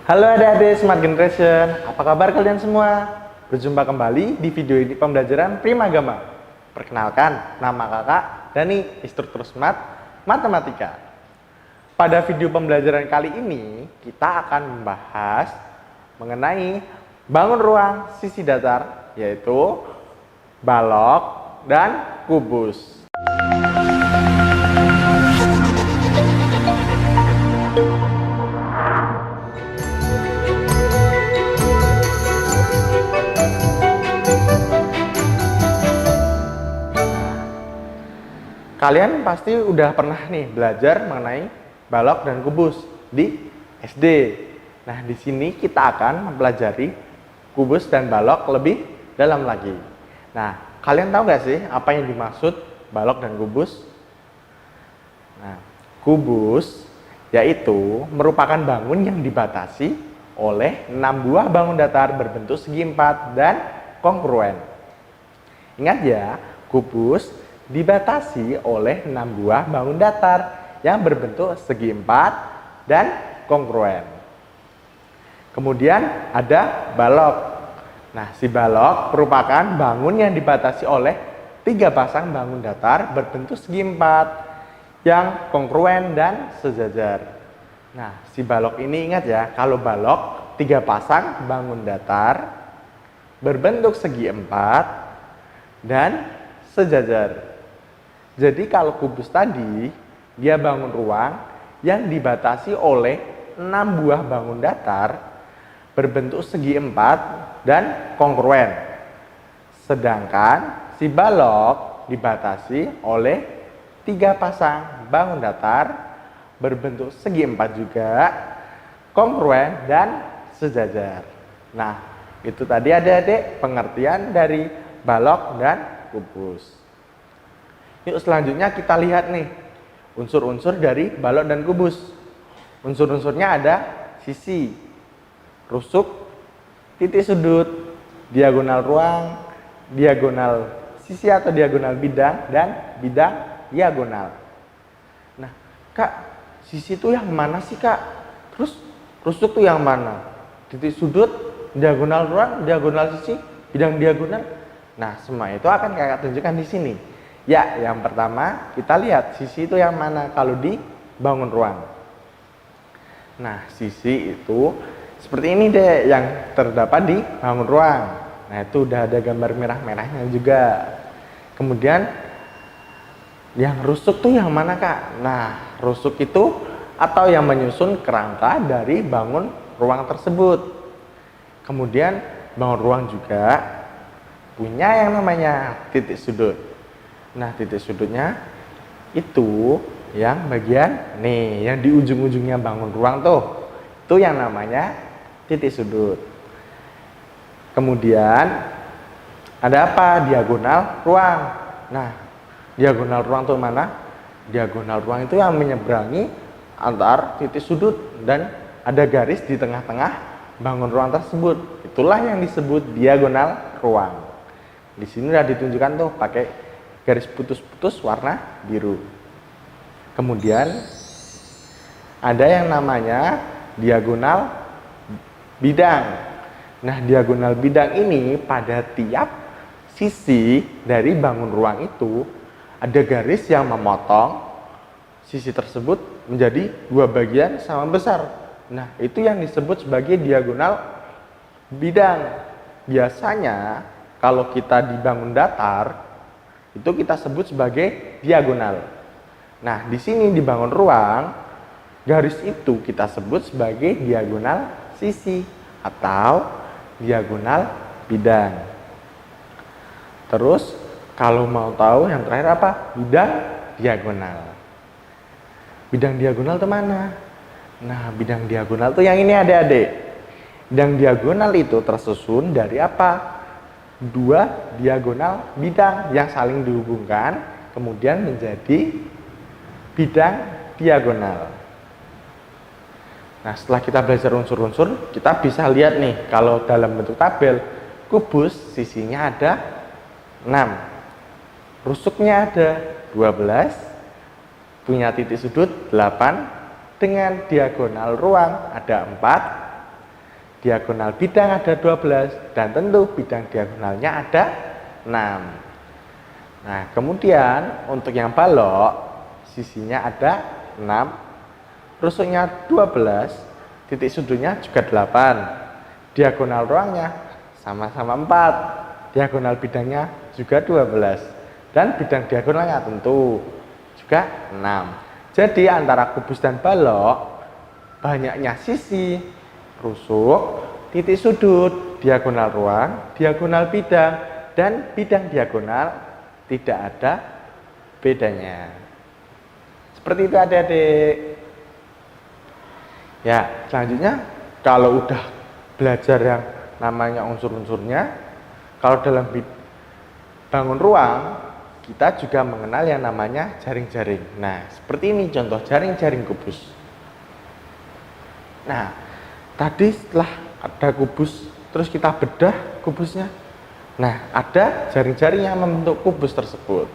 Halo adik-adik Smart Generation, apa kabar kalian semua? Berjumpa kembali di video ini pembelajaran Primagama. Perkenalkan, nama kakak Dani, instruktur Smart Matematika. Pada video pembelajaran kali ini, kita akan membahas mengenai bangun ruang sisi datar, yaitu balok dan kubus. Kalian pasti udah pernah nih belajar mengenai balok dan kubus di SD. Nah, di sini kita akan mempelajari kubus dan balok lebih dalam lagi. Nah, kalian tahu nggak sih apa yang dimaksud balok dan kubus? Nah, kubus yaitu merupakan bangun yang dibatasi oleh 6 buah bangun datar berbentuk segi empat dan kongruen. Ingat ya, kubus dibatasi oleh 6 buah bangun datar yang berbentuk segi empat dan kongruen. Kemudian ada balok. Nah, si balok merupakan bangun yang dibatasi oleh 3 pasang bangun datar berbentuk segi empat yang kongruen dan sejajar. Nah, si balok ini ingat ya, kalau balok 3 pasang bangun datar berbentuk segi empat dan sejajar. Jadi kalau kubus tadi, dia bangun ruang yang dibatasi oleh 6 buah bangun datar berbentuk segi empat dan kongruen. Sedangkan si balok dibatasi oleh 3 pasang bangun datar berbentuk segi empat juga, kongruen dan sejajar. Nah, itu tadi adik-adik pengertian dari balok dan kubus. Yuk selanjutnya kita lihat nih unsur-unsur dari balok dan kubus. Unsur-unsurnya ada sisi, rusuk, titik sudut, diagonal ruang, diagonal sisi atau diagonal bidang, dan bidang diagonal. Nah, Kak, sisi itu yang mana sih, Kak? Terus rusuk itu yang mana? Titik sudut, diagonal ruang, diagonal sisi, bidang diagonal. Nah, semua itu akan kakak tunjukkan di sini. Ya, yang pertama kita lihat sisi itu yang mana kalau di bangun ruang. Nah, sisi itu seperti ini deh yang terdapat di bangun ruang. Nah, itu udah ada gambar merah-merahnya juga. Kemudian yang rusuk tuh yang mana, Kak? Nah, rusuk itu atau yang menyusun kerangka dari bangun ruang tersebut. Kemudian bangun ruang juga punya yang namanya titik sudut. Nah, titik sudutnya itu yang bagian nih, yang di ujung-ujungnya bangun ruang tuh. Itu yang namanya titik sudut. Kemudian ada apa? Diagonal ruang. Nah, diagonal ruang tuh mana? Diagonal ruang itu yang menyeberangi antar titik sudut dan ada garis di tengah-tengah bangun ruang tersebut. Itulah yang disebut diagonal ruang. Di sini udah ditunjukkan tuh pakai garis putus-putus warna biru. Kemudian ada yang namanya diagonal bidang. Nah, diagonal bidang ini pada tiap sisi dari bangun ruang itu ada garis yang memotong sisi tersebut menjadi 2 bagian sama besar. Nah, itu yang disebut sebagai diagonal bidang. Biasanya kalau kita di bangun datar itu kita sebut sebagai diagonal. Nah, di sini di bangun ruang, garis itu kita sebut sebagai diagonal sisi atau diagonal bidang. Terus, kalau mau tahu yang terakhir apa? Bidang diagonal. Bidang diagonal itu mana? Nah, bidang diagonal itu yang ini adik-adik. Bidang diagonal itu tersusun dari apa? 2 diagonal bidang yang saling dihubungkan kemudian menjadi bidang diagonal. Nah, setelah kita belajar unsur-unsur, kita bisa lihat nih kalau dalam bentuk tabel, kubus sisinya ada 6, rusuknya ada 12, punya titik sudut 8, dengan diagonal ruang ada 4, diagonal bidang ada 12, dan tentu bidang diagonalnya ada 6. Nah, kemudian untuk yang balok, sisinya ada 6, rusuknya 12, titik sudutnya juga 8, diagonal ruangnya sama-sama 4, diagonal bidangnya juga 12, dan bidang diagonalnya tentu juga 6. Jadi antara kubus dan balok, banyaknya sisi, rusuk, titik sudut, diagonal ruang, diagonal bidang, dan bidang diagonal tidak ada bedanya. Seperti itu adik-adik. Ya, selanjutnya kalau udah belajar yang namanya unsur-unsurnya, kalau dalam bangun ruang, kita juga mengenal yang namanya jaring-jaring. Nah, seperti ini contoh jaring-jaring kubus. Nah, tadi setelah ada kubus, terus kita bedah kubusnya. Nah, ada jaring-jaring yang membentuk kubus tersebut.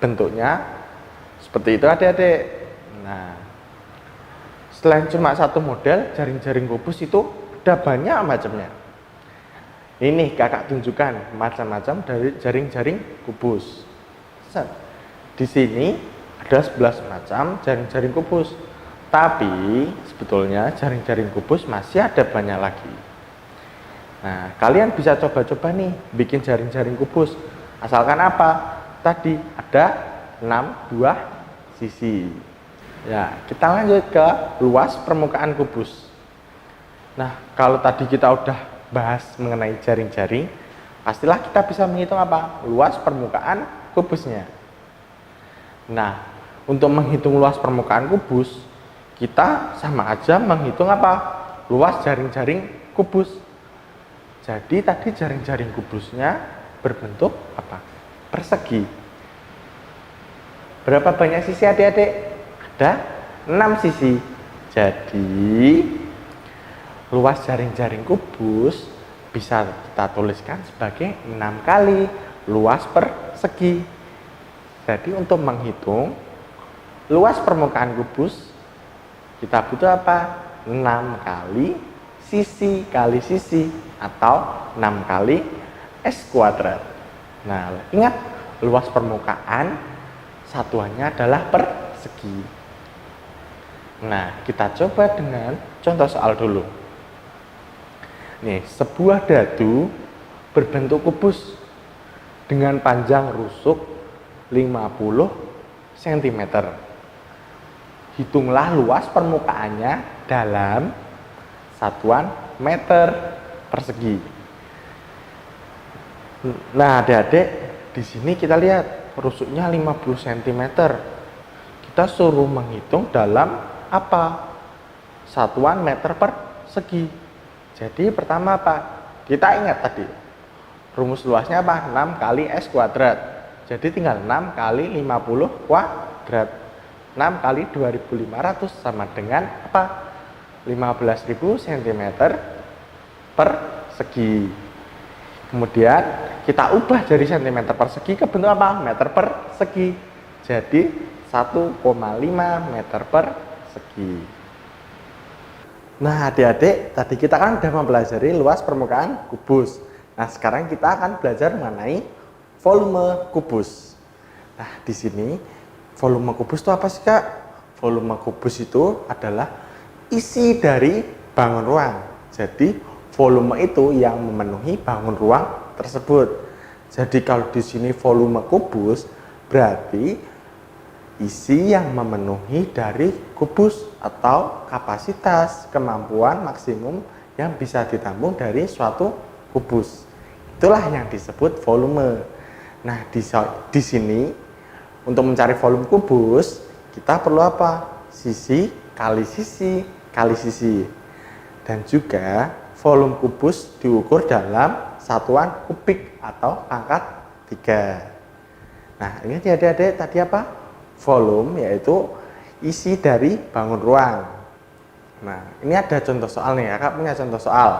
Bentuknya seperti itu adik-adik. Nah, selain cuma satu model jaring-jaring kubus itu ada banyak macamnya. Ini kakak tunjukkan macam-macam dari jaring-jaring kubus. Di sini ada 11 macam jaring-jaring kubus. Tapi sebetulnya jaring-jaring kubus masih ada banyak lagi. Nah, kalian bisa coba-coba nih bikin jaring-jaring kubus. Asalkan apa? Tadi ada 6 buah sisi. Ya, kita lanjut ke luas permukaan kubus. Nah, kalau tadi kita udah bahas mengenai jaring-jaring, pastilah kita bisa menghitung apa? Luas permukaan kubusnya. Nah, untuk menghitung luas permukaan kubus, kita sama aja menghitung apa? Luas jaring-jaring kubus. Jadi tadi jaring-jaring kubusnya berbentuk apa? Persegi. Berapa banyak sisi adik-adik? Ada 6 sisi. Jadi luas jaring-jaring kubus bisa kita tuliskan sebagai 6 kali luas persegi. Jadi untuk menghitung luas permukaan kubus, kita butuh apa? 6 kali sisi atau 6 kali S kuadrat. Nah, ingat luas permukaan satuannya adalah persegi. Nah, kita coba dengan contoh soal dulu. Nih, sebuah dadu berbentuk kubus dengan panjang rusuk 50 cm. Hitunglah luas permukaannya dalam satuan meter persegi. Nah, adik-adik, di sini kita lihat rusuknya 50 cm. Kita suruh menghitung dalam apa? Satuan meter persegi. Jadi pertama apa? Kita ingat tadi rumus luasnya apa? 6 kali S kuadrat. Jadi tinggal 6 kali 50 kuadrat. 6 kali 2500 sama dengan apa? 15.000 cm persegi. Kemudian kita ubah dari cm persegi ke bentuk apa? Meter persegi. Jadi 1,5 meter persegi. Nah, adik-adik, tadi kita kan sudah mempelajari luas permukaan kubus. Nah, sekarang kita akan belajar mengenai volume kubus. Nah, di sini volume kubus itu apa sih, Kak? Volume kubus itu adalah isi dari bangun ruang. Jadi, volume itu yang memenuhi bangun ruang tersebut. Jadi, kalau di sini volume kubus berarti isi yang memenuhi dari kubus atau kapasitas kemampuan maksimum yang bisa ditampung dari suatu kubus. Itulah yang disebut volume. Nah, di sini untuk mencari volume kubus kita perlu apa? Sisi kali sisi kali sisi. Dan juga volume kubus diukur dalam satuan kubik atau pangkat 3. Nah, ini adik-adik tadi apa? Volume yaitu isi dari bangun ruang. Nah, ini ada contoh soal nih, Kakak punya contoh soal.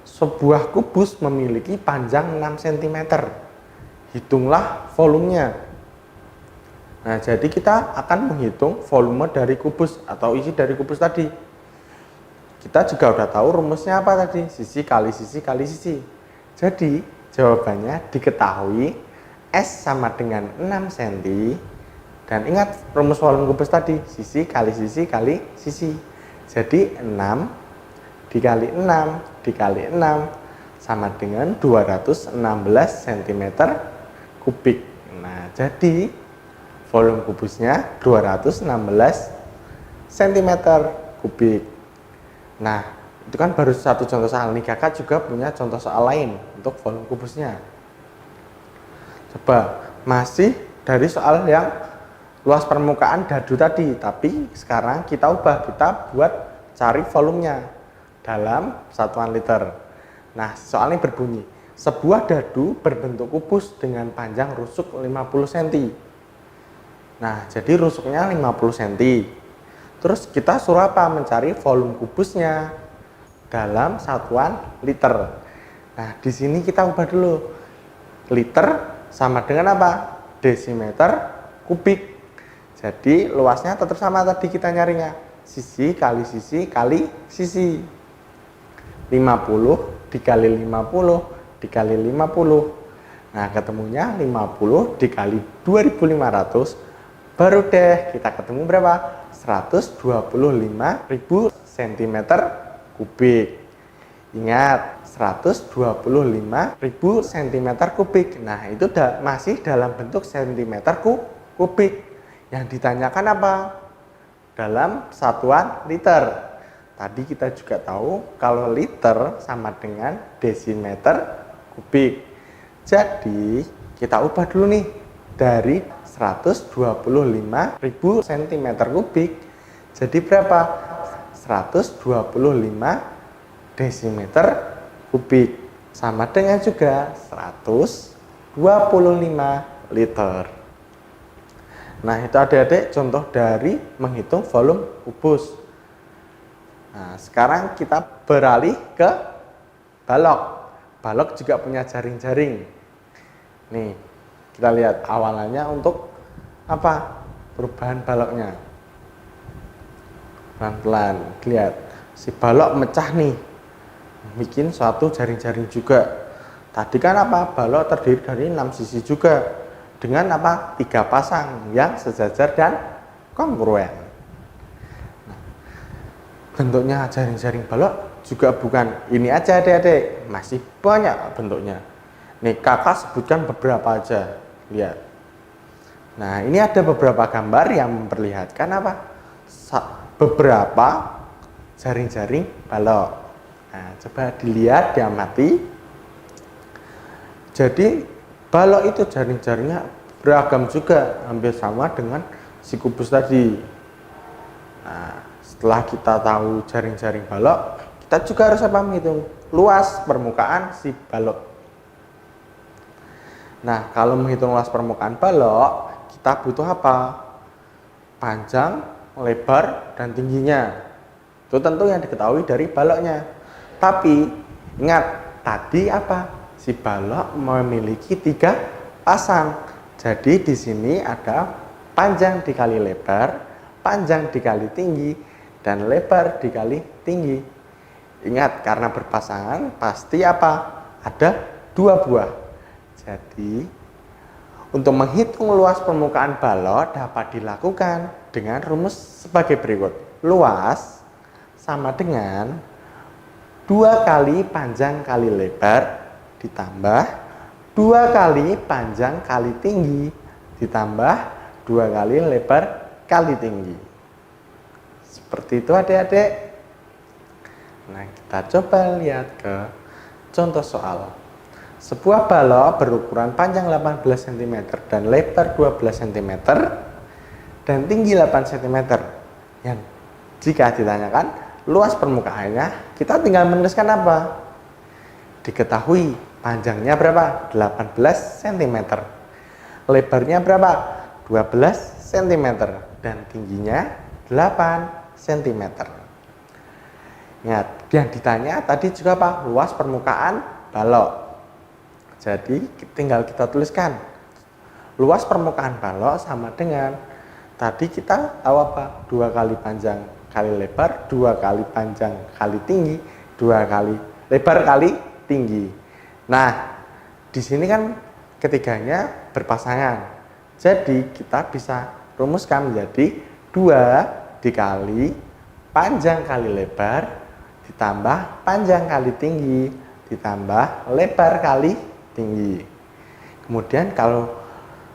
Sebuah kubus memiliki panjang 6 cm. Hitunglah volumenya. Nah, jadi kita akan menghitung volume dari kubus atau isi dari kubus tadi. kita juga udah tahu rumusnya apa tadi, sisi kali sisi kali sisi. Jadi jawabannya diketahui S sama dengan 6 cm. Dan ingat rumus volume kubus tadi, sisi kali sisi kali sisi. Jadi 6 dikali 6 dikali 6 sama dengan 216 cm kubik. Nah, jadi volume kubusnya 216 cm kubik. Nah, itu kan baru satu contoh soal. Nih kakak juga punya contoh soal lain untuk volume kubusnya. Coba, masih dari soal yang luas permukaan dadu tadi, tapi sekarang kita ubah, kita buat cari volumenya dalam satuan liter. Nah, soal ini berbunyi, sebuah dadu berbentuk kubus dengan panjang rusuk 50 cm. Nah, jadi rusuknya 50 cm. Terus kita suruh apa? Mencari volume kubusnya dalam satuan liter. Nah, di sini kita ubah dulu. Liter sama dengan apa? Desimeter kubik. Jadi luasnya tetap sama tadi kita nyarinya. Sisi kali sisi kali sisi. 50 dikali 50 dikali 50. Nah, ketemunya 50 dikali 2500. Baru deh kita ketemu berapa? 125.000 cm kubik. Ingat, 125.000 cm kubik. Nah, itu masih dalam bentuk cm kubik. Yang ditanyakan apa? Dalam satuan liter. Tadi kita juga tahu kalau liter sama dengan desimeter kubik. Jadi kita ubah dulu nih dari 125.000 cm kubik. Jadi berapa? 125 desimeter kubik. Sama dengan juga 125 liter. Nah, itu adik-adik contoh dari menghitung volume kubus. Nah, sekarang kita beralih ke balok. Balok juga punya jaring-jaring. Nih, kita lihat awalannya untuk apa? Perubahan baloknya. Pelan-pelan, lihat. Si balok mecah nih. Bikin suatu jaring-jaring juga. Tadi kan apa? Balok terdiri dari 6 sisi juga. Dengan apa? 3 pasang yang sejajar dan kongruen. Nah, bentuknya jaring-jaring balok juga bukan ini aja adik-adik, masih banyak bentuknya. Nih kakak sebutkan beberapa aja, lihat. Nah, ini ada beberapa gambar yang memperlihatkan apa? Beberapa jaring-jaring balok. Nah, coba dilihat, diamati. Jadi balok itu jaring-jaringnya beragam juga, hampir sama dengan si kubus tadi. Nah, setelah kita tahu jaring-jaring balok, kita juga harus apa? Menghitung luas permukaan si balok. Nah, kalau menghitung luas permukaan balok, kita butuh apa? Panjang, lebar, dan tingginya. Itu tentu yang diketahui dari baloknya. Tapi ingat, tadi apa? Si balok memiliki 3 pasang. Jadi di sini ada panjang dikali lebar, panjang dikali tinggi, dan lebar dikali tinggi. Ingat, karena berpasangan pasti apa? Ada 2 buah. Jadi untuk menghitung luas permukaan balok dapat dilakukan dengan rumus sebagai berikut. Luas sama dengan 2 kali panjang kali lebar ditambah 2 kali panjang kali tinggi ditambah 2 kali lebar kali tinggi. Seperti itu adik-adik. Nah, kita coba lihat ke contoh soal. Sebuah balok berukuran panjang 18 cm dan lebar 12 cm dan tinggi 8 cm. Yang jika ditanyakan luas permukaannya, kita tinggal menuliskan apa? Diketahui panjangnya berapa? 18 cm. Lebarnya berapa? 12 cm. Dan tingginya 8 cm. Ingat, yang ditanya tadi juga apa? Luas permukaan balok. Jadi tinggal kita tuliskan. Luas permukaan balok sama dengan tadi kita tahu apa? 2 kali panjang kali lebar, 2 kali panjang kali tinggi, 2 kali lebar kali tinggi. Nah, di sini kan ketiganya berpasangan. Jadi kita bisa rumuskan menjadi 2 dikali panjang kali lebar ditambah panjang kali tinggi ditambah lebar kali tinggi. Kemudian kalau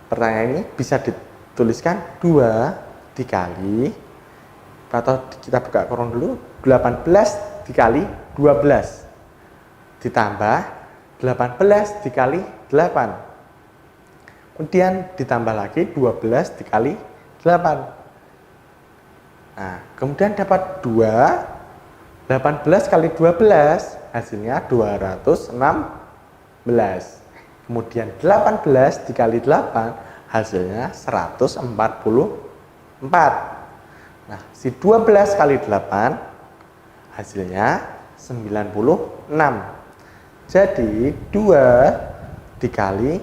pertanyaan ini bisa dituliskan 2 dikali, atau kita buka kurung dulu, 18 dikali 12 ditambah 18 dikali 8. Kemudian ditambah lagi 12 dikali 8. Nah, kemudian dapat 18 kali 12 hasilnya 216. Kemudian 18 dikali 8 hasilnya 144. Nah, si 12 kali 8 hasilnya 96. Jadi 2 dikali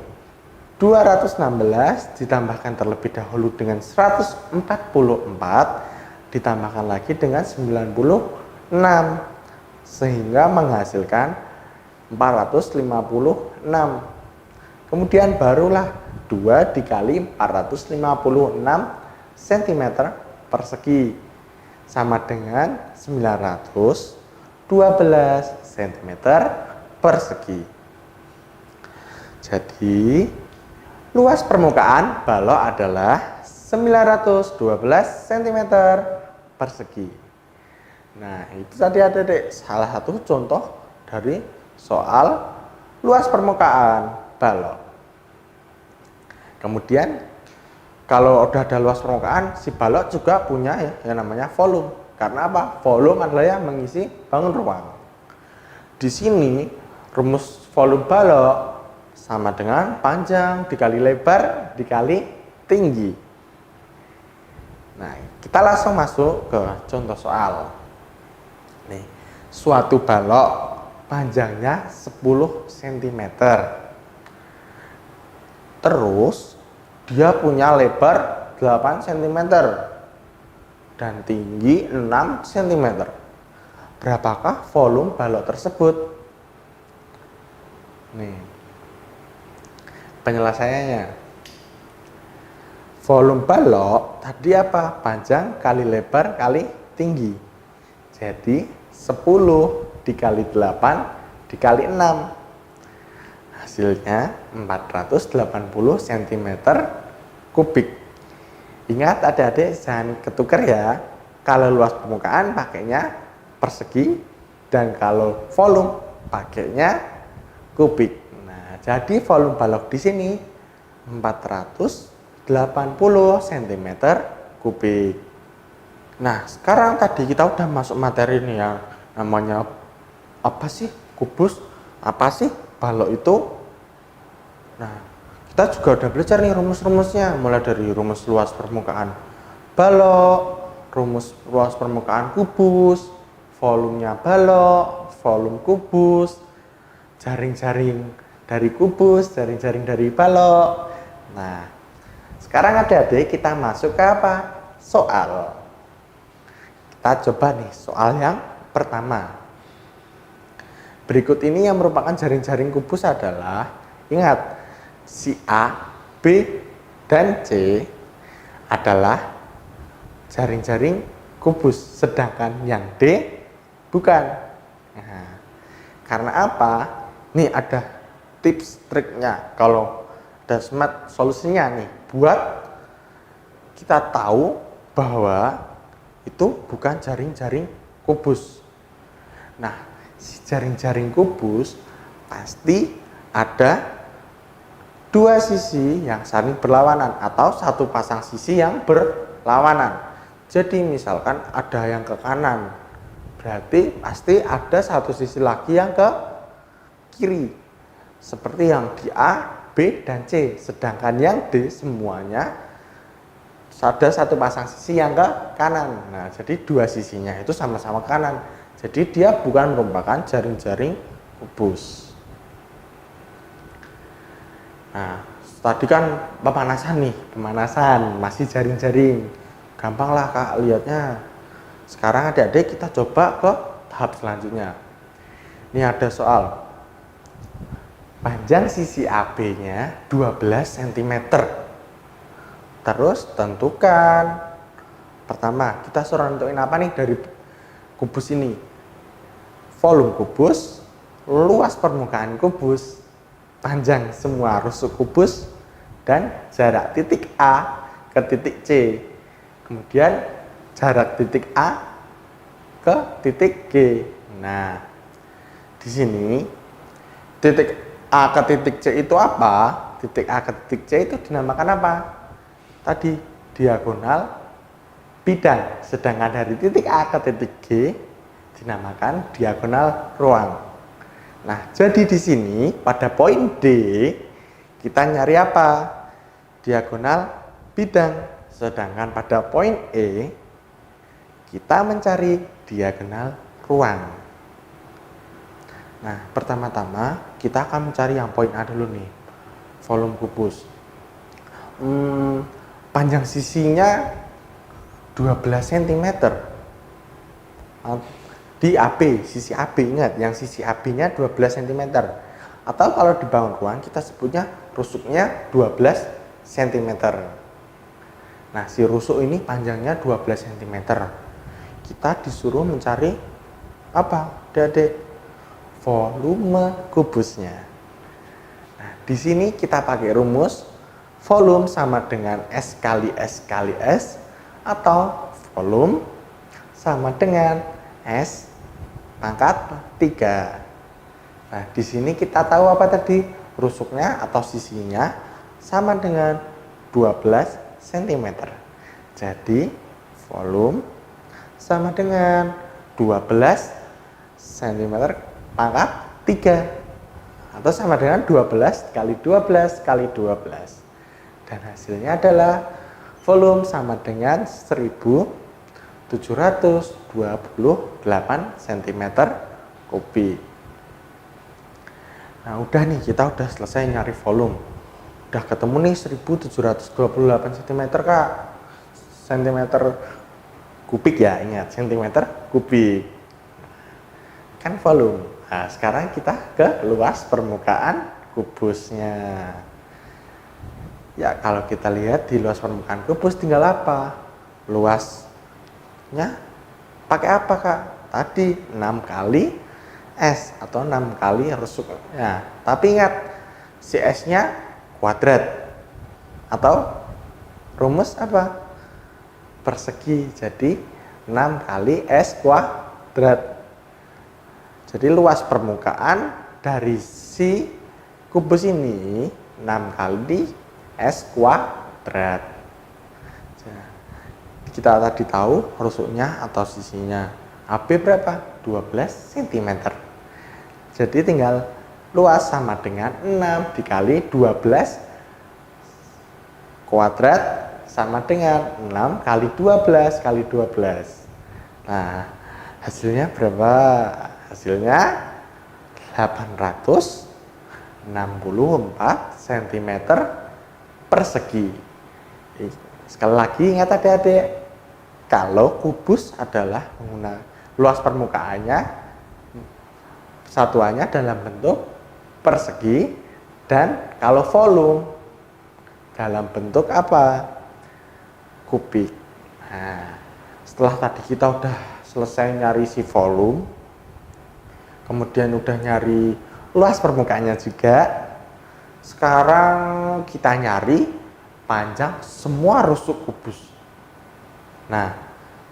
216 ditambahkan terlebih dahulu dengan 144 ditambahkan lagi dengan 96 sehingga menghasilkan 456. Kemudian barulah 2 dikali 456 cm persegi sama dengan 912 cm persegi. Jadi luas permukaan balok adalah 912 cm persegi. Nah, itu tadi adik-adik salah satu contoh dari soal luas permukaan balok. Kemudian kalau udah ada luas permukaan, si balok juga punya yang namanya volume. Karena apa? Volume adalah yang mengisi bangun ruang. Di sini rumus volume balok sama dengan panjang dikali lebar dikali tinggi. Nah, kita langsung masuk ke contoh soal. Nih, suatu balok panjangnya 10 cm. Terus dia punya lebar 8 cm dan tinggi 6 cm. Berapakah volume balok tersebut? Nih, penyelesaiannya. Volume balok tadi apa? Panjang kali lebar kali tinggi. Jadi 10 dikali 8 dikali 6. Hasilnya 480 cm kubik. Ingat adik-adik jangan ketukar ya. Kalau luas permukaan pakainya persegi dan kalau volume pakainya kubik. Nah, jadi volume balok di sini 480 cm kubik. Nah, sekarang tadi kita udah masuk materi nih ya. Namanya apa sih kubus? Apa sih balok itu? Nah, kita juga udah belajar nih rumus-rumusnya, mulai dari rumus luas permukaan balok, rumus luas permukaan kubus, volumenya balok, volume kubus, jaring-jaring dari kubus, jaring-jaring dari balok. Nah, sekarang adik-adik kita masuk ke apa? Soal. Kita coba nih soal yang pertama. Berikut ini yang merupakan jaring-jaring kubus adalah, ingat, si A, B, dan C adalah jaring-jaring kubus, sedangkan yang D bukan. Nah, karena apa? Nih ada tips triknya. Kalau ada smart solusinya nih, buat kita tahu bahwa itu bukan jaring-jaring kubus. Nah, si jaring-jaring kubus pasti ada dua sisi yang saling berlawanan atau satu pasang sisi yang berlawanan. Jadi misalkan ada yang ke kanan, berarti pasti ada satu sisi lagi yang ke kiri. Seperti yang di A, B, dan C. Sedangkan yang D semuanya ada satu pasang sisi yang ke kanan. Nah, jadi dua sisinya itu sama-sama kanan. Jadi dia bukan merupakan jaring-jaring kubus. Nah, tadi kan pemanasan nih, masih jaring-jaring. Gampang lah Kak lihatnya. Sekarang adik-adik kita coba ke tahap selanjutnya. Ini ada soal. Panjang sisi AB-nya 12 cm. Terus tentukan. Pertama, kita suruh nentuin apa nih dari kubus ini? Volume kubus, luas permukaan kubus, panjang semua rusuk kubus, dan jarak titik A ke titik C. Kemudian jarak titik A ke titik G. Nah, di sini titik A ke titik C itu apa? Titik A ke titik C itu dinamakan apa? Tadi diagonal bidang. Sedangkan dari titik A ke titik G dinamakan diagonal ruang. Nah, jadi di sini pada poin D kita nyari apa? Diagonal bidang. Sedangkan pada poin E kita mencari diagonal ruang. Nah, pertama-tama kita akan mencari yang poin A dulu nih. Volume kubus. Panjang sisinya 12 cm. Di AB, sisi AB, ingat yang sisi AB-nya 12 cm. Atau kalau dibangun ruang kita sebutnya rusuknya 12 cm. Nah, si rusuk ini panjangnya 12 cm. Kita disuruh mencari apa? Adik-adik, volume kubusnya. Nah, di sini kita pakai rumus volume sama dengan S kali S kali S, atau volume sama dengan S pangkat 3. Nah, di sini kita tahu apa tadi? Rusuknya atau sisinya sama dengan 12 cm. Jadi, volume sama dengan 12 cm pangkat 3. Atau sama dengan 12 kali 12 kali 12. Dan hasilnya adalah volume sama dengan 1728 cm kubik. Nah, udah nih, kita udah selesai nyari volume. Udah ketemu nih 1728 cm Kak. Cm kubik ya, ingat, cm kubik. Kan volume. Nah, sekarang kita ke luas permukaan kubusnya. Ya, kalau kita lihat di luas permukaan kubus tinggal apa? Luasnya pakai apa, Kak? Tadi 6 kali S atau 6 kali rusuk. Ya, tapi ingat, si S-nya kuadrat. Atau rumus apa? Persegi. Jadi 6 kali S kuadrat. Jadi luas permukaan dari si kubus ini 6 kali S kuadrat. Kita tadi tahu rusuknya atau sisinya AB berapa? 12 cm. Jadi tinggal luas sama dengan 6 dikali 12 kuadrat sama dengan 6 kali 12 kali 12. Nah, hasilnya berapa? Hasilnya 864 cm persegi. Sekali lagi ingat adik-adik, kalau kubus adalah menggunakan luas permukaannya satuannya dalam bentuk persegi, dan kalau volume dalam bentuk apa? Kubik. Nah, setelah tadi kita udah selesai nyari si volume, kemudian udah nyari luas permukaannya juga, sekarang kita nyari panjang semua rusuk kubus. Nah,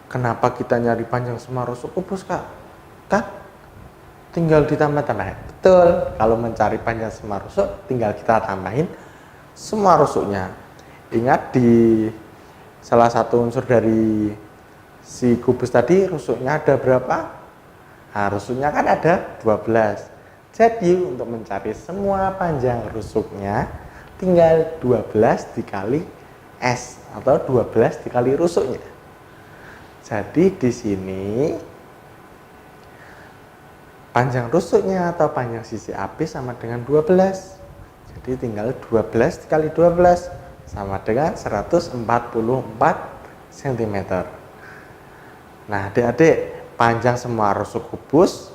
kenapa kita nyari panjang semua rusuk kubus, Kak? Kan tinggal ditambah-tambah. Betul, kalau mencari panjang semua rusuk tinggal kita tambahin semua rusuknya. Ingat, di salah satu unsur dari si kubus tadi rusuknya ada berapa? Nah, rusuknya kan ada 12. Jadi untuk mencari semua panjang rusuknya tinggal 12 dikali S atau 12 dikali rusuknya. Jadi di sini panjang rusuknya atau panjang sisi AB sama dengan 12. Jadi tinggal 12 dikali 12 sama dengan 144 cm. Nah, adik-adik, panjang semua rusuk kubus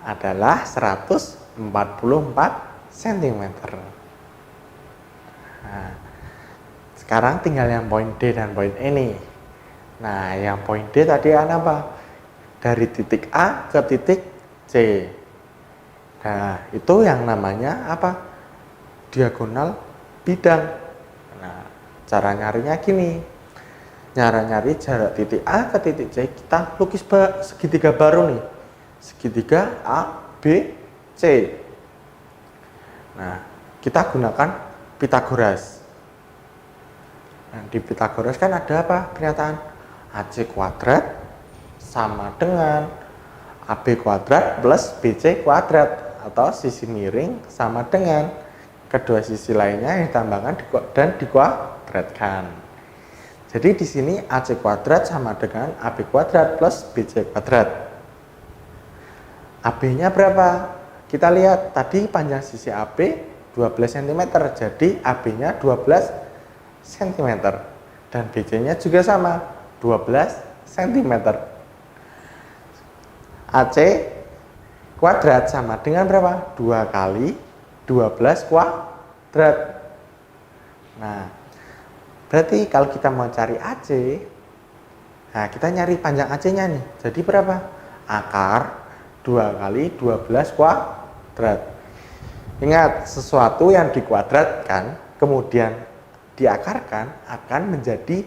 adalah 144 cm. Nah, sekarang tinggal yang poin D dan poin E nih. Nah, yang poin D tadi apa? Dari titik A ke titik C. Nah, itu yang namanya apa? Diagonal bidang. Nah, cara nyarinya gini. Nyari jarak titik A ke titik C, kita lukis segitiga baru nih. Segitiga A, B, C. Nah, kita gunakan Pitagoras. Nah, di Pitagoras kan ada apa pernyataan? AC kuadrat sama dengan AB kuadrat plus BC kuadrat, atau sisi miring sama dengan kedua sisi lainnya yang ditambahkan dan dikuadratkan. Jadi di sini AC kuadrat sama dengan AB kuadrat plus BC kuadrat. AB-nya berapa? Kita lihat tadi panjang sisi AB 12 cm, jadi AB-nya 12 cm. Dan BC-nya juga sama, 12 cm. AC kuadrat sama dengan berapa? 2 kali 12 kuadrat. Nah, berarti kalau kita mau cari AC, nah kita nyari panjang AC-nya nih. Jadi berapa? Akar 2 kali 12 kuadrat. Ingat, sesuatu yang dikuadratkan kemudian diakarkan akan menjadi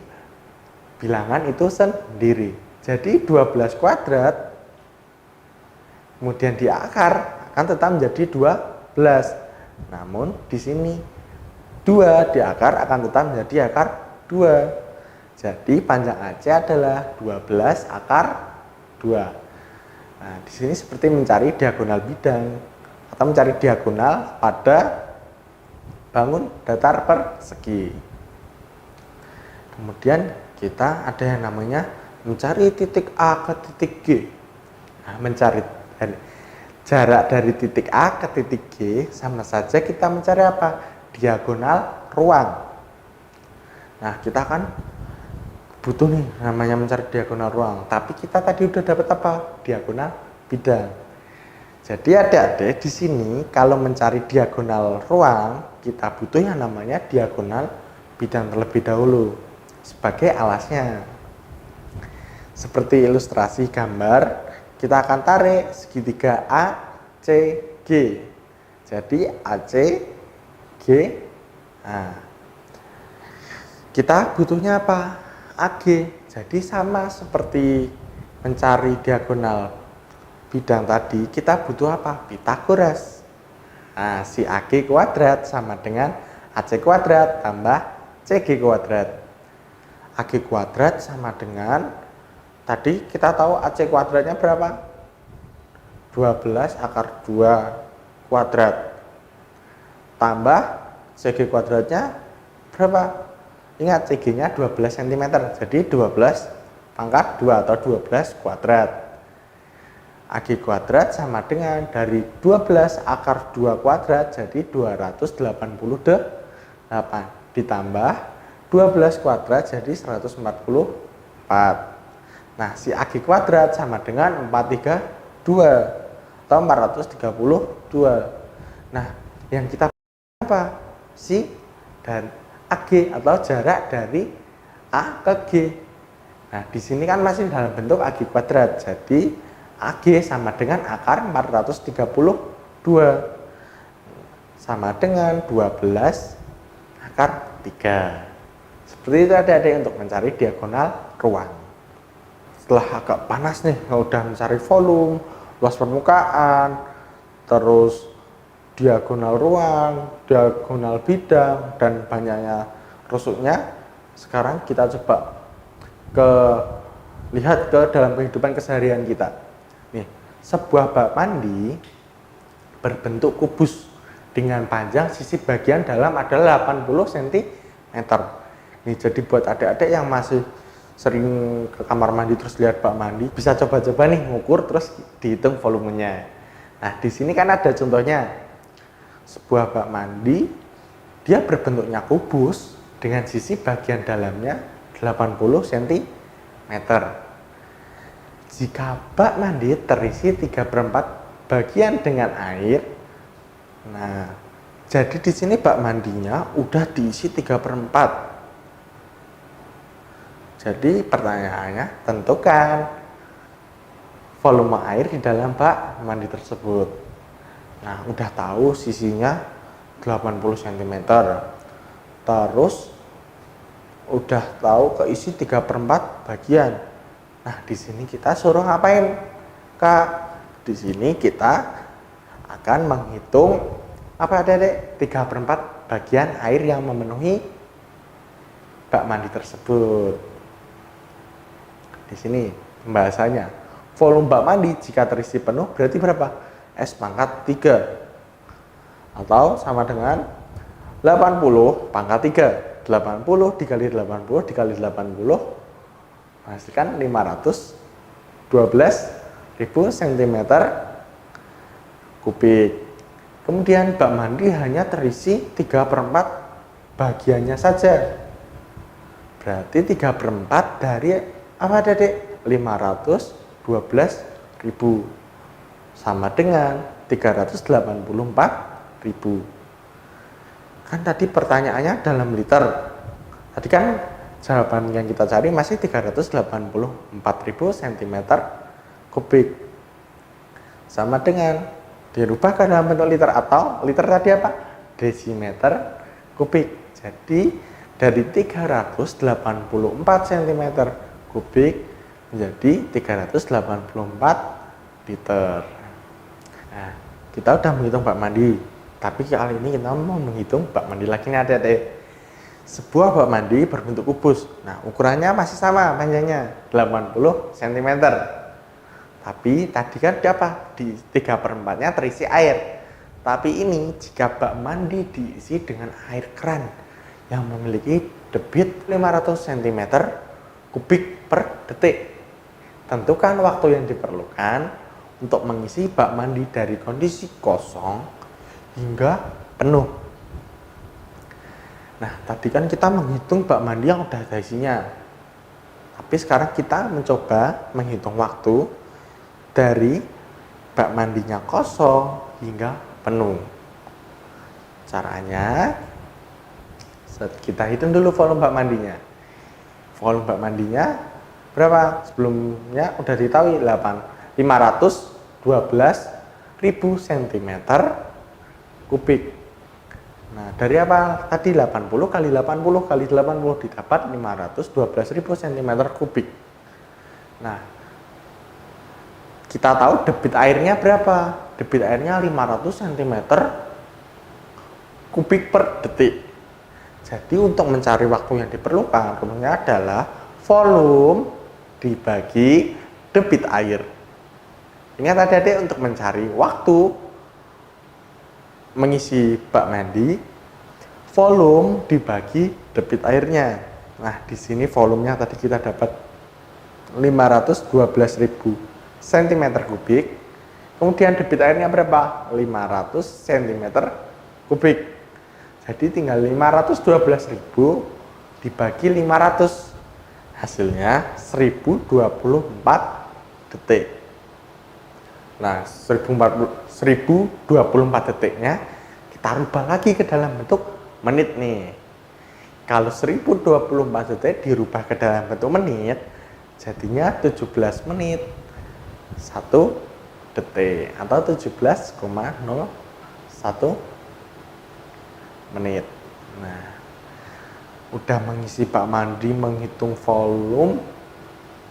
bilangan itu sendiri. Jadi 12 kuadrat kemudian diakar akan tetap menjadi 12. Namun di sini 2 diakar akan tetap menjadi akar 2. Jadi panjang AC adalah 12 akar 2. Nah, di sini seperti mencari diagonal bidang atau mencari diagonal pada bangun datar persegi. Kemudian kita ada yang namanya mencari titik A ke titik G. Nah, mencari jarak dari titik A ke titik G sama saja kita mencari apa? Diagonal ruang. Nah, kita kan butuh nih namanya mencari diagonal ruang, tapi kita tadi udah dapat apa? Diagonal bidang. Jadi adik-adik di sini kalau mencari diagonal ruang, kita butuh yang namanya diagonal bidang terlebih dahulu sebagai alasnya. Seperti ilustrasi gambar, kita akan tarik segitiga ACG. Jadi AC G. Nah, kita butuhnya apa? AG. Jadi sama seperti mencari diagonal bidang tadi, kita butuh apa? Pitagoras. Nah, si AG kuadrat sama dengan AC kuadrat tambah CG kuadrat. AG kuadrat sama dengan, tadi kita tahu AC kuadratnya berapa? 12 akar 2 kuadrat. Tambah CG kuadratnya berapa? Ingat, CG-nya 12 cm, jadi 12 pangkat 2 atau 12 kuadrat. AG kuadrat sama dengan dari 12 akar 2 kuadrat, jadi 288. Ditambah 12 kuadrat, jadi 144. Nah, si AG kuadrat sama dengan 432 atau 432. Nah, yang kita apa? Si dan AG atau jarak dari A ke G. Nah, di sini kan masih dalam bentuk AG kuadrat. Jadi AG sama dengan akar 432 sama dengan 12 akar 3. Seperti itu adik-adik untuk mencari diagonal ruang. Setelah agak panas nih, udah mencari volume, luas permukaan, terus diagonal ruang, diagonal bidang, dan banyaknya rusuknya. Sekarang kita coba lihat ke dalam kehidupan keseharian kita. Nih, sebuah bak mandi berbentuk kubus dengan panjang sisi bagian dalam adalah 80 cm. Nih, jadi buat adik-adik yang masih sering ke kamar mandi terus lihat bak mandi, bisa coba-coba nih ngukur terus dihitung volumenya. Nah, di sini kan ada contohnya. Sebuah bak mandi, dia berbentuknya kubus dengan sisi bagian dalamnya 80 cm. Jika bak mandi terisi 3/4 bagian dengan air, nah, jadi di sini bak mandinya udah diisi 3/4. Jadi pertanyaannya, tentukan volume air di dalam bak mandi tersebut. Nah, udah tahu sisinya 80 cm. Terus udah tahu keisi 3/4 bagian. Nah, di sini kita suruh ngapain, Kak? Di sini kita akan menghitung apa Dedek? 3/4 bagian air yang memenuhi bak mandi tersebut. Di sini pembahasannya. Volume bak mandi jika terisi penuh berarti berapa? S pangkat 3. Atau sama dengan 80 pangkat 3. 80 dikali 80 dikali 80 menghasilkan 512.000 cm kubik. Kemudian bak mandi hanya terisi 3/4 bagiannya saja. Berarti 3/4 dari apa Dedek? 512.000 sama dengan 384.000. Kan tadi pertanyaannya dalam liter. Tadi kan jawaban yang kita cari masih 384.000 cm kubik. Sama dengan dirubah ke dalam bentuk liter, atau liter tadi apa? Desimeter kubik. Jadi dari 384 cm kubik menjadi 384 liter. Nah, kita udah menghitung bak mandi. Tapi kali ini kita mau menghitung bak mandi lagi nih Adik-adik. Sebuah bak mandi berbentuk kubus. Nah, ukurannya masih sama panjangnya 80 cm. Tapi tadi kan apa? Di 3/4-nya terisi air. Tapi ini jika bak mandi diisi dengan air keran yang memiliki debit 500 cm kubik per detik. Tentukan waktu yang diperlukan untuk mengisi bak mandi dari kondisi kosong hingga penuh. Nah, tadi kan kita menghitung bak mandi yang udah ada isinya. Tapi sekarang kita mencoba menghitung waktu dari bak mandinya kosong hingga penuh. Caranya, kita hitung dulu volume bak mandinya. Volume bak mandinya berapa? Sebelumnya udah ditahui 512.000 cm kubik. Nah, dari apa? Tadi 80 kali 80 kali 80 didapat 512.000 cm kubik. Nah, kita tahu debit airnya berapa? Debit airnya 500 cm kubik per detik. Jadi untuk mencari waktu yang diperlukan, rumusnya adalah volume dibagi debit air. Ingat Adik-adik, untuk mencari waktu mengisi bak mandi, volume dibagi debit airnya. Nah, di sini volumenya tadi kita dapat 512.000 cm kubik. Kemudian debit airnya berapa? 500 cm kubik. Jadi tinggal 512.000 dibagi 500. Hasilnya 1024 detik. Nah, 1024 detiknya kita rubah lagi ke dalam bentuk menit nih. Kalau 1024 detik dirubah ke dalam bentuk menit, jadinya 17 menit 1 detik atau 17,01 menit. Nah, udah mengisi bak mandi, menghitung volume,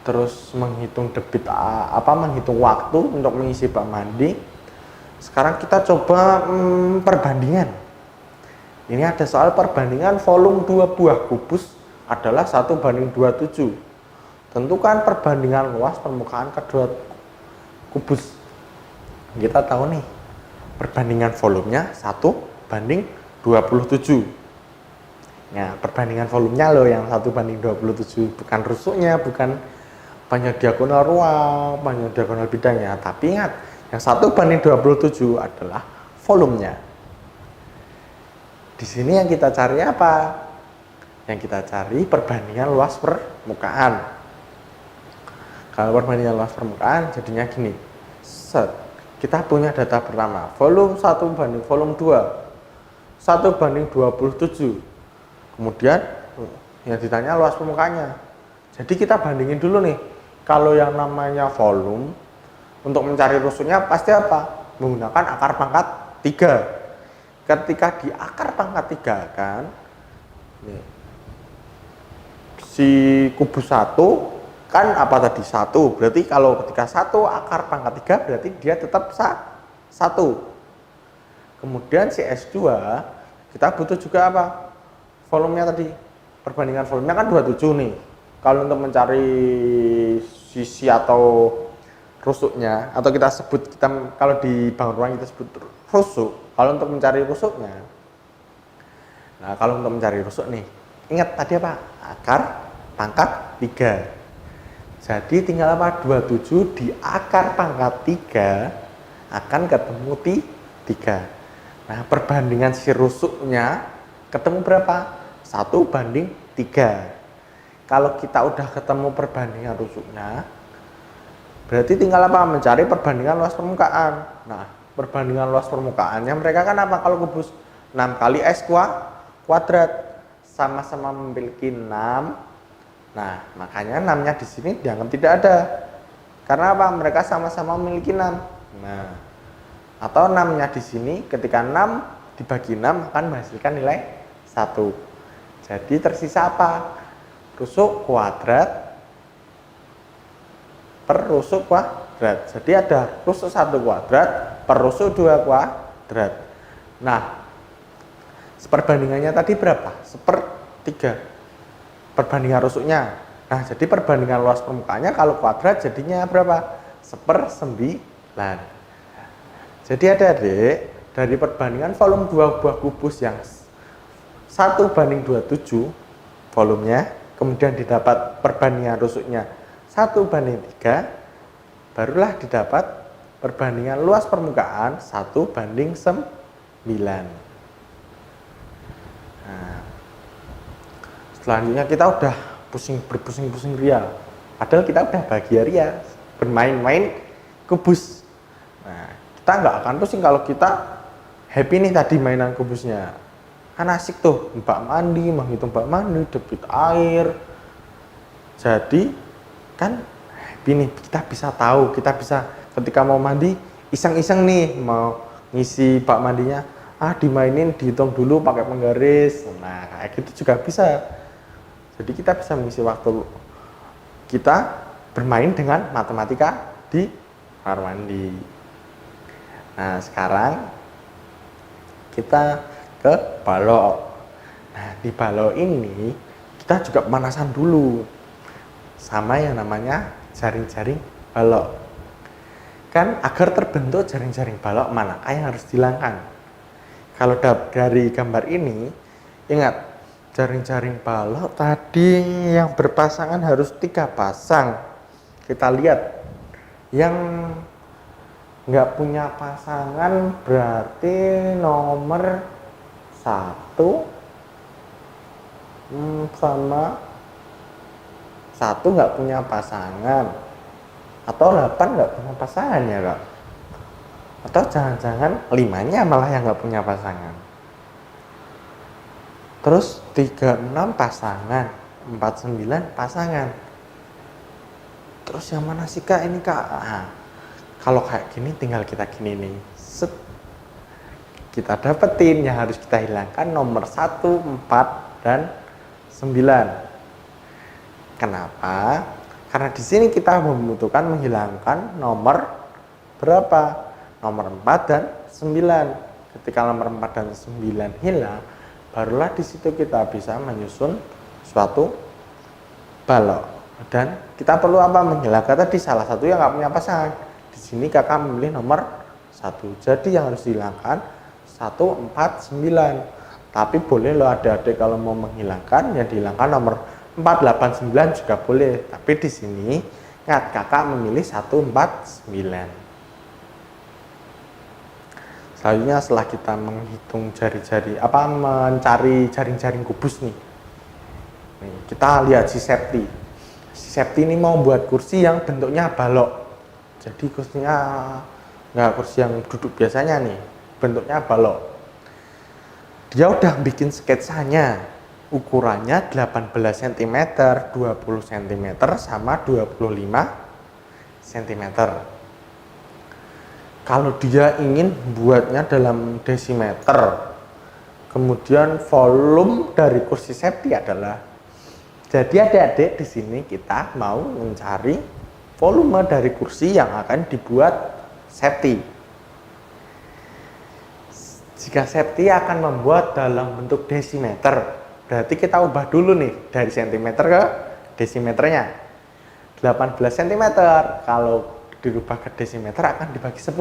terus menghitung debit menghitung waktu untuk mengisi bak mandi. Sekarang kita coba perbandingan. Ini ada soal perbandingan volume 2 buah kubus adalah 1:27. Tentukan perbandingan luas permukaan kedua kubus. Kita tahu nih, perbandingan volumenya 1:27. Nah, perbandingan volumenya loh yang 1:27, bukan rusuknya, bukan panjang diagonal ruang, panjang diagonal bidangnya. Tapi ingat, yang 1:27 adalah volumenya. Di sini yang kita cari apa? Yang kita cari perbandingan luas permukaan. Kalau perbandingan luas permukaan jadinya gini. Set. Kita punya data pertama, volume 1 banding volume 2. 1 banding 27. Kemudian yang ditanya luas permukaannya. Jadi kita bandingin dulu nih. Kalau yang namanya volume, untuk mencari rusuknya pasti apa? Menggunakan akar pangkat 3. Ketika di akar pangkat 3 kan, nih, si kubus 1 kan apa tadi? 1. Berarti kalau ketika 1 akar pangkat 3 berarti dia tetap 1. Kemudian si S2 kita butuh juga apa? Volumenya tadi. Perbandingan volumenya kan 27 nih. Kalau untuk mencari sisi atau rusuknya, atau kita sebut, kalau di bangun ruang kita sebut rusuk. Kalau untuk mencari rusuknya, nah kalau untuk mencari rusuk nih, ingat tadi apa? Akar pangkat 3. Jadi tinggal apa? 27 di akar pangkat 3 akan ketemu 3. Nah, perbandingan si rusuknya ketemu berapa? 1 banding 3. Kalau kita udah ketemu perbandingan rusuknya, berarti tinggal apa? Mencari perbandingan luas permukaan. Nah, perbandingan luas permukaannya mereka kan apa? Kalau kubus 6 kali S kuadrat, sama-sama memiliki 6. Nah, makanya 6-nya di sini dianggap tidak ada. Karena apa? Mereka sama-sama memiliki 6. Nah, atau 6-nya di sini ketika 6 dibagi 6 akan menghasilkan nilai 1. Jadi tersisa apa? Rusuk kuadrat per rusuk kuadrat. Jadi ada rusuk 1 kuadrat per rusuk 2 kuadrat. Nah, perbandingannya tadi berapa? 1/3 perbandingan rusuknya. Nah, jadi perbandingan luas permukaannya kalau kuadrat jadinya berapa? 1/9. Jadi adik-adik, dari perbandingan volume 2 buah kubus yang 1 banding 27 volumenya, kemudian didapat perbandingan rusuknya 1 banding 3, barulah didapat perbandingan luas permukaan 1 banding 9. Nah, selanjutnya kita udah berpusing-pusing ria. Padahal kita udah bahagia ria, bermain-main kubus. Nah, kita nggak akan pusing kalau kita happy nih tadi mainan kubusnya. Kan asik tuh, mbak mandi, menghitung mbak mandi, debit air. Jadi kan happy nih, kita bisa tahu, kita bisa ketika mau mandi iseng-iseng nih mau ngisi bak mandinya, dimainin, dihitung dulu pakai penggaris. Nah, kayak gitu juga bisa. Jadi kita bisa mengisi waktu kita bermain dengan matematika di kamar mandi. Nah, sekarang kita ke balok. Nah, di balok ini kita juga pemanasan dulu sama yang namanya jaring-jaring balok. Kan agar terbentuk jaring-jaring balok, manakah yang harus dihilangkan? Kalau dari gambar ini, ingat jaring-jaring balok tadi yang berpasangan harus 3 pasang. Kita lihat yang nggak punya pasangan berarti nomor 1 sama 1 nggak punya pasangan, atau 8 nggak punya pasangan ya kak, atau jangan-jangan 5-nya malah yang nggak punya pasangan. Terus 36 pasangan, 49 pasangan. Terus yang mana sih kak ini kak? Kalau kayak gini tinggal kita gini nih, set. Kita dapetin yang harus kita hilangkan nomor 1, 4, dan 9. Kenapa? Karena di sini kita membutuhkan menghilangkan nomor berapa? Nomor 4 dan 9. Ketika nomor 4 dan 9 hilang, barulah di situ kita bisa menyusun suatu balok. Dan kita perlu apa? Menghilangkan tadi salah satu yang nggak punya pasangan. Di sini kakak memilih nomor 1. Jadi yang harus dihilangkan 1, 4, 9. Tapi boleh loh adik-adik kalau mau menghilangkan, ya dihilangkan nomor 4, 8, 9 juga boleh. Tapi di sini ingat kakak memilih 1, 4, 9. Selanjutnya setelah kita menghitung jari-jari, mencari jaring-jaring kubus nih. Kita lihat si safety. Si Septi ini mau buat kursi yang bentuknya balok. Jadi kursinya nggak kursi yang duduk biasanya nih, bentuknya balok. Dia udah bikin sketsanya, ukurannya 18 cm, 20 cm, sama 25 cm. Kalau dia ingin buatnya dalam desimeter, kemudian volume dari kursi Septi adalah, jadi adik-adik di sini kita mau mencari volume dari kursi yang akan dibuat Septi. Jika Septi akan membuat dalam bentuk desimeter, berarti kita ubah dulu nih dari centimeter ke desimeternya. 18 cm kalau dirubah ke desimeter akan dibagi 10.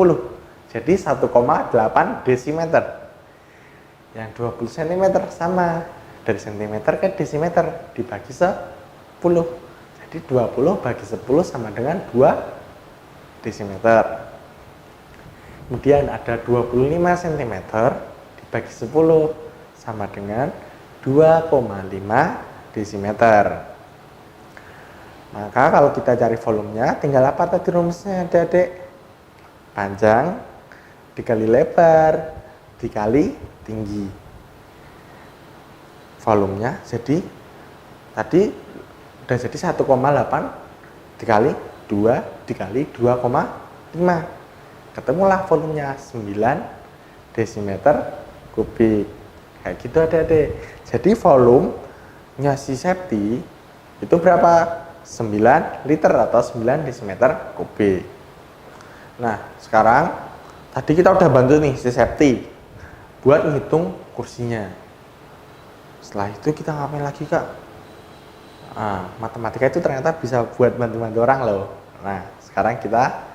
Jadi 1,8 desimeter. Yang 20 cm sama, dari centimeter ke desimeter dibagi 10. Jadi 20 bagi 10 sama dengan 2 desimeter. Kemudian ada 25 cm dibagi 10 sama dengan 2,5 desimeter. Maka kalau kita cari volumenya, tinggal apa tadi rumusnya adik-adik? Panjang dikali lebar dikali tinggi. Volumenya jadi tadi udah jadi 1,8 dikali 2 dikali 2,5, ketemulah volumenya 9 desimeter kubik. Kayak gitu adik-adik. Jadi volumenya si Septi itu berapa? 9 liter atau 9 desimeter kubik. Nah sekarang tadi kita udah bantu nih si Septi buat ngitung kursinya. Setelah itu kita ngapain lagi kak? Matematika itu ternyata bisa buat bantu-bantu orang loh. Nah sekarang kita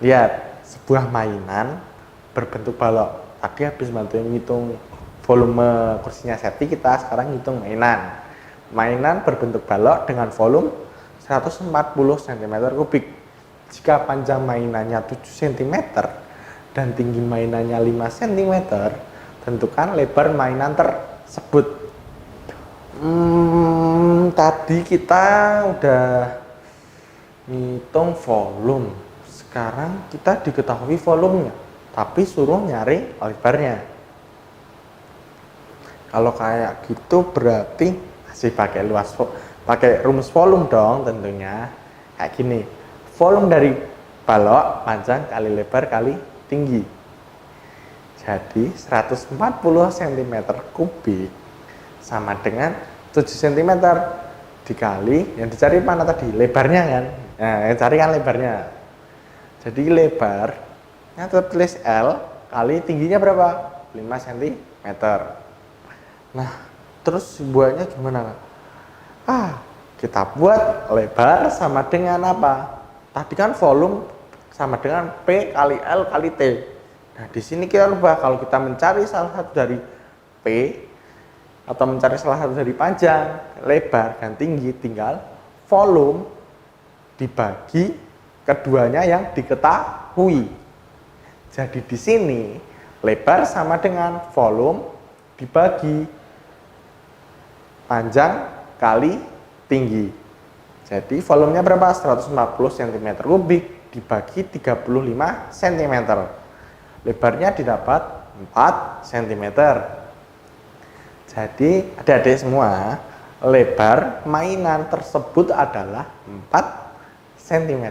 lihat sebuah mainan berbentuk balok. Tadi habis bantuin ngitung volume kursinya Septi, kita sekarang ngitung mainan berbentuk balok dengan volume 140 cm kubik. Jika panjang mainannya 7 cm dan tinggi mainannya 5 cm, tentukan lebar mainan tersebut. Tadi kita udah ngitung volume. Sekarang kita diketahui volumenya, tapi suruh nyari lebarnya. Kalau kayak gitu berarti masih pakai rumus volume dong tentunya. Kayak gini. Volume dari balok panjang kali lebar kali tinggi. Jadi 140 cm kubik sama dengan 7 cm dikali yang dicari mana tadi? Lebarnya kan? Nah, yang cari kan lebarnya. Jadi lebarnya tetap tulis L kali tingginya berapa? 5 cm. Nah, terus buatnya gimana? Kita buat lebar sama dengan apa? Tadi kan volume sama dengan P kali L kali T. Nah, di sini kita ubah, kalau kita mencari salah satu dari P atau mencari salah satu dari panjang, lebar, dan tinggi, tinggal volume dibagi keduanya yang diketahui. Jadi di sini lebar sama dengan volume dibagi panjang kali tinggi. Jadi volumenya berapa? 140 cm kubik dibagi 35 cm. Lebarnya didapat 4 cm. Jadi adik-adik semua, lebar mainan tersebut adalah 4 cm.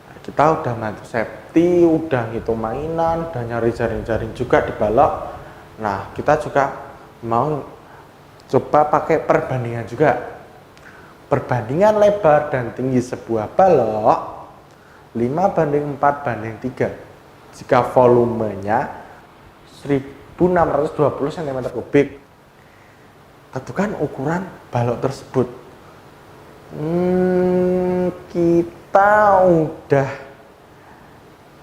Nah, kita udah bantu Septi, udah ngitung mainan, udah nyari jaring-jaring juga di balok. Nah, kita juga mau coba pakai perbandingan juga. Perbandingan lebar dan tinggi sebuah balok 5:4:3. Jika volumenya 1620 cm kubik, tentukan ukuran balok tersebut. Kita udah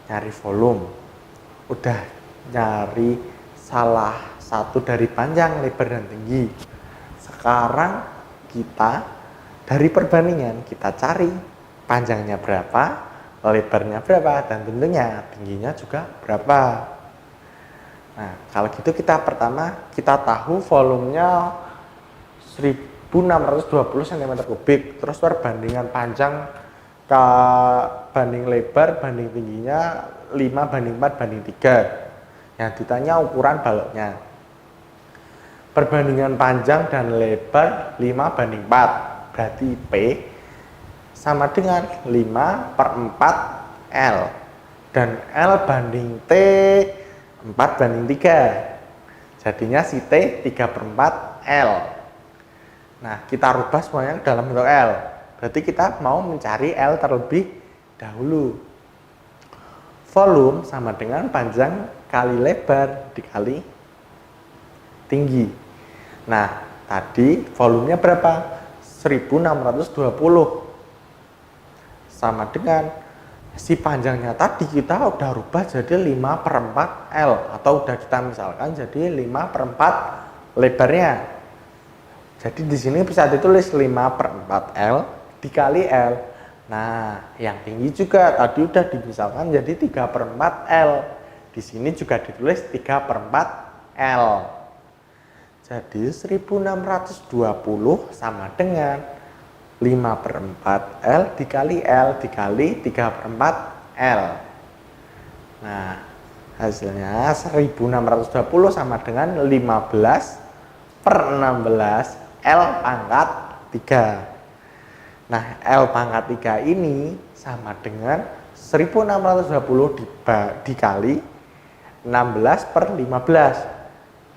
nyari volume, udah nyari salah satu dari panjang, lebar, dan tinggi. Sekarang kita dari perbandingan kita cari panjangnya berapa, lebarnya berapa, dan tentunya tingginya juga berapa. Nah, kalau gitu kita pertama kita tahu volumenya 1620 1620 cm3. Terus perbandingan panjang ke banding lebar banding tingginya 5:4:3. Yang ditanya ukuran baloknya. Perbandingan panjang dan lebar 5:4. Berarti P sama dengan 5/4 L. Dan L banding T 4:3. Jadinya si T 3/4 L. Nah, kita rubah semuanya dalam bentuk L. Berarti kita mau mencari L terlebih dahulu. Volume sama dengan panjang kali lebar dikali tinggi. Nah, tadi volumenya berapa? 1620. Sama dengan si panjangnya tadi kita udah rubah jadi 5/4 L. Atau udah kita misalkan jadi 5/4 lebarnya. Jadi di sini bisa ditulis 5/4 L dikali L. Nah, yang tinggi juga tadi udah dimisalkan jadi 3/4 L. Di sini juga ditulis 3/4 L. Jadi 1620 sama dengan 5/4 L dikali L dikali 3/4 L. Nah, hasilnya 1620 sama dengan 15/16 L pangkat 3. Nah, L pangkat 3 ini sama dengan 1620 dikali 16/15.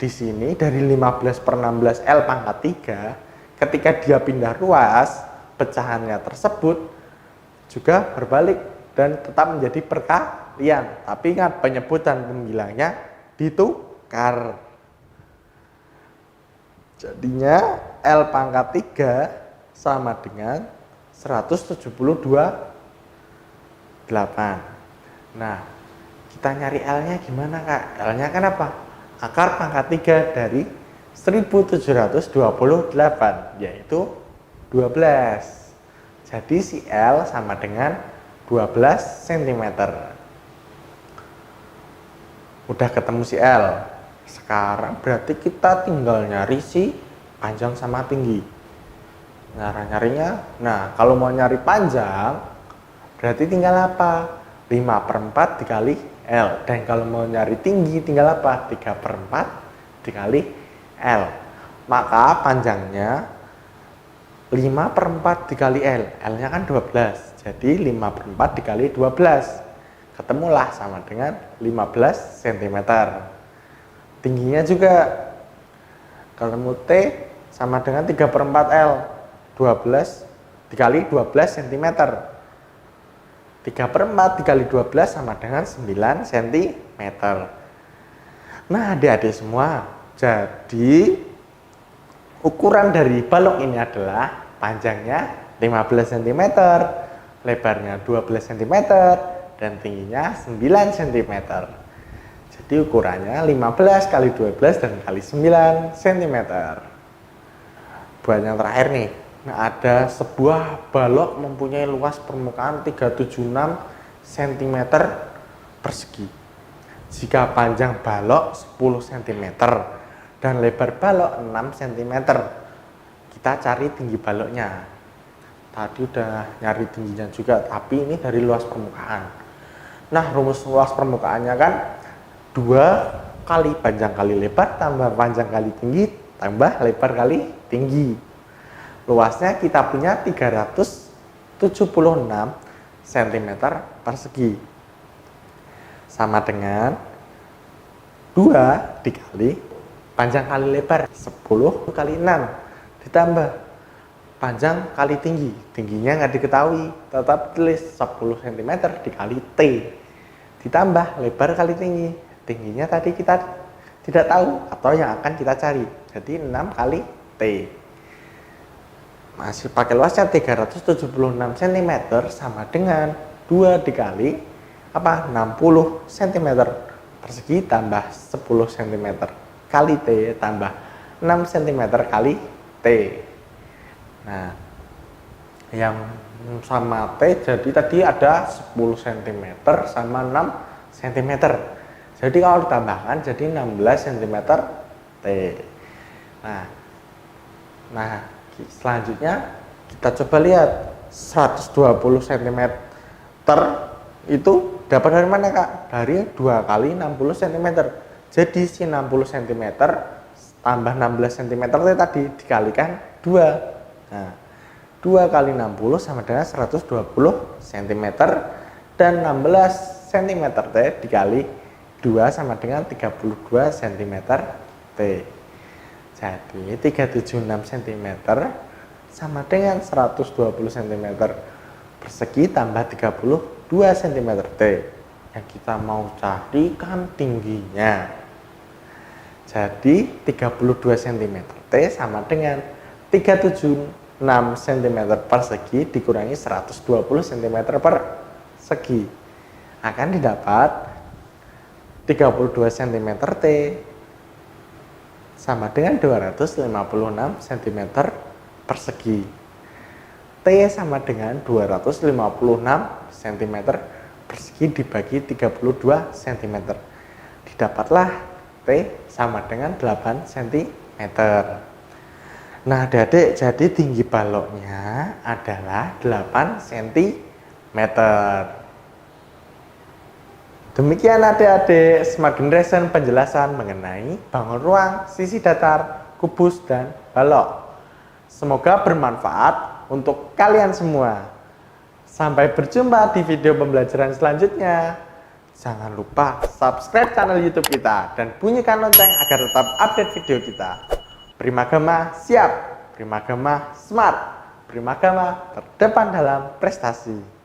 Di sini dari 15/16 L pangkat 3, ketika dia pindah ruas, pecahannya tersebut juga berbalik dan tetap menjadi perkalian. Tapi ingat, penyebutan pembilangnya ditukar. Jadinya L pangkat 3 sama dengan 172,8. Nah, kita nyari L-nya gimana, Kak? L-nya kan apa? Akar pangkat 3 dari 1728, yaitu 12. Jadi si L sama dengan 12 cm. Udah ketemu si L. Sekarang berarti kita tinggal nyari si panjang sama tinggi. Nyarinya, nah kalau mau nyari panjang berarti tinggal apa? 5/4 dikali L. Dan kalau mau nyari tinggi tinggal apa? 3/4 dikali L. Maka panjangnya 5/4 dikali L. L-nya kan 12. Jadi 5/4 dikali 12. Ketemulah sama dengan 15 cm. Tingginya juga ketemu T sama dengan 3/4 L. 12 dikali 12 cm. 3/4 dikali 12 sama dengan 9 cm. Nah, adik-adik semua, jadi ukuran dari balok ini adalah panjangnya 15 cm, lebarnya 12 cm, dan tingginya 9 cm. Jadi ukurannya 15 kali 12 dan kali 9 cm. Buat yang terakhir nih, nah ada sebuah balok mempunyai luas permukaan 376 cm persegi. Jika panjang balok 10 cm dan lebar balok 6 cm, kita cari tinggi baloknya. Tadi udah nyari tingginya juga, tapi ini dari luas permukaan. Nah, rumus luas permukaannya kan 2 kali panjang kali lebar tambah panjang kali tinggi tambah lebar kali tinggi. Luasnya kita punya 376 cm persegi. Sama dengan 2 dikali panjang kali lebar 10 kali 6 ditambah panjang kali tinggi. Tingginya nggak diketahui, tetap tulis 10 cm dikali T ditambah lebar kali tinggi. Tingginya tadi kita tidak tahu atau yang akan kita cari. Jadi 6 kali T. Masih pakai luasnya 376 cm sama dengan 2 dikali 60 cm persegi tambah 10 cm kali T tambah 6 cm kali T. Nah, yang sama T jadi tadi ada 10 cm sama 6 cm. Jadi kalau ditambahkan jadi 16 cm T. Nah, Selanjutnya kita coba lihat 120 cm itu dapat dari mana Kak? Dari 2 kali 60 cm. Jadi si 60 cm tambah 16 cm tadi dikalikan 2. Nah, 2 kali 60 sama dengan 120 cm dan 16 cm T dikali 2 sama dengan 32 cm T. Jadi 376 cm sama dengan 120 cm persegi tambah 32 cm T. Yang kita mau cari kan tingginya. Jadi 32 cm T sama dengan 376 cm persegi dikurangi 120 cm persegi. Akan didapat 32 cm T sama dengan 256 cm persegi. T sama dengan 256 cm persegi dibagi 32 cm. Didapatlah T sama dengan 8 cm. Nah adik-adik, jadi tinggi baloknya adalah 8 cm. Demikian adik-adik smart generation penjelasan mengenai bangun ruang, sisi datar, kubus, dan balok. Semoga bermanfaat untuk kalian semua. Sampai berjumpa di video pembelajaran selanjutnya. Jangan lupa subscribe channel YouTube kita dan bunyikan lonceng agar tetap update video kita. Primagama siap, Primagama smart, Primagama terdepan dalam prestasi.